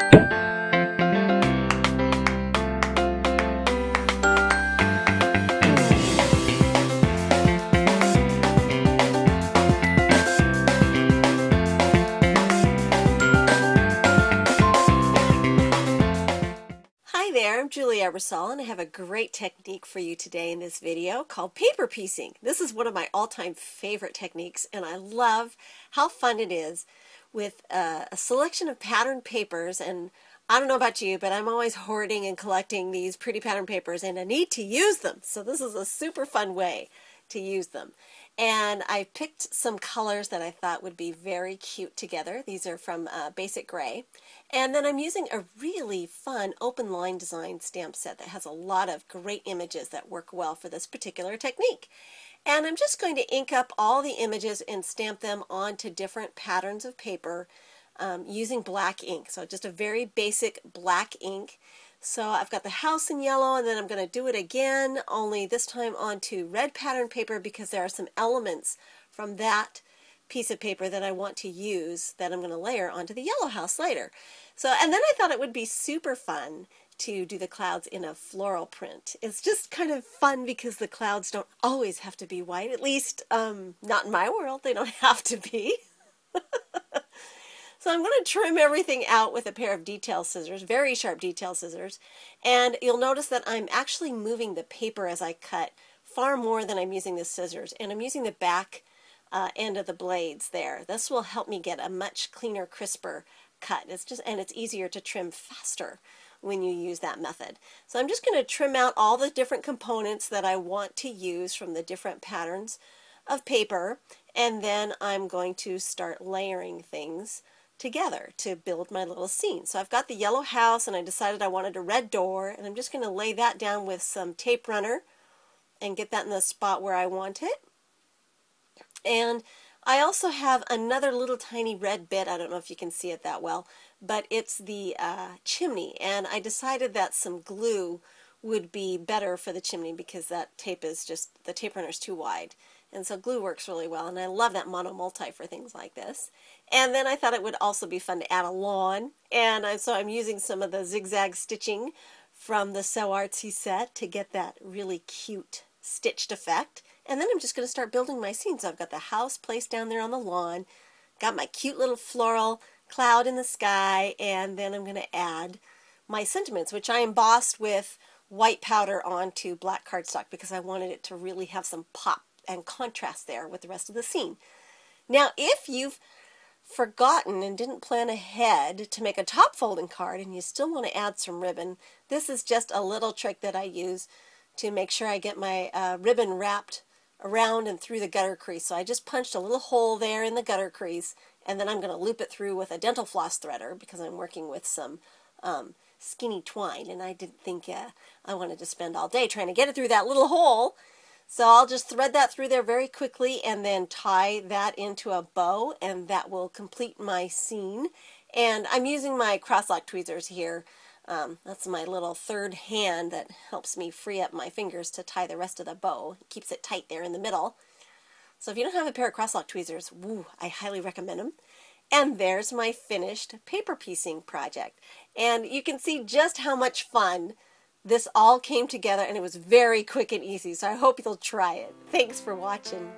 Hi there, I'm Julie Ebersol, and I have a great technique for you today in this video called paper piecing. This is one of my all-time favorite techniques, and I love how fun it is with a selection of patterned papers. And I don't know about you, but I'm always hoarding and collecting these pretty pattern papers, and I need to use them. So this is a super fun way to use them. And I picked some colors that I thought would be very cute together. These are from Basic Gray. And then I'm using a really fun open line design stamp set that has a lot of great images that work well for this particular technique. And I'm just going to ink up all the images and stamp them onto different patterns of paper using black ink. So just a very basic black ink. So I've got the house in yellow, and then I'm going to do it again, only this time onto red pattern paper, because there are some elements from that piece of paper that I want to use that I'm going to layer onto the yellow house later. So, and then I thought it would be super fun to do the clouds in a floral print. It's just kind of fun because the clouds don't always have to be white, at least not in my world. They don't have to be. So I'm going to trim everything out with a pair of detail scissors, very sharp detail scissors, and you'll notice that I'm actually moving the paper as I cut far more than I'm using the scissors, and I'm using the back end of the blades there. This will help me get a much cleaner, crisper cut. And it's easier to trim faster when you use that method. So I'm just going to trim out all the different components that I want to use from the different patterns of paper, and then I'm going to start layering things together to build my little scene. So I've got the yellow house, and I decided I wanted a red door, and I'm just going to lay that down with some tape runner and get that in the spot where I want it. And I also have another little tiny red bit. I don't know if you can see it that well, but it's the chimney, and I decided that some glue would be better for the chimney because that tape is just, the tape runner is too wide. And so glue works really well, and I love that mono multi for things like this. And then I thought it would also be fun to add a lawn, and so I'm using some of the zigzag stitching from the So Artsy set to get that really cute stitched effect. And then I'm just going to start building my scene. So I've got the house placed down there on the lawn, got my cute little floral cloud in the sky, and then I'm going to add my sentiments, which I embossed with white powder onto black cardstock because I wanted it to really have some pop and contrast there with the rest of the scene. Now, if you've forgotten and didn't plan ahead to make a top folding card and you still want to add some ribbon, this is just a little trick that I use to make sure I get my ribbon wrapped around and through the gutter crease. So I just punched a little hole there in the gutter crease, and then I'm going to loop it through with a dental floss threader because I'm working with some skinny twine, and I didn't think I wanted to spend all day trying to get it through that little hole. So I'll just thread that through there very quickly and then tie that into a bow, and that will complete my scene. And I'm using my cross-lock tweezers here. That's my little third hand that helps me free up my fingers to tie the rest of the bow. It keeps it tight there in the middle. So if you don't have a pair of cross-lock tweezers, woo, I highly recommend them. And there's my finished paper piecing project. And you can see just how much fun this all came together, and it was very quick and easy, so I hope you'll try it. Thanks for watching.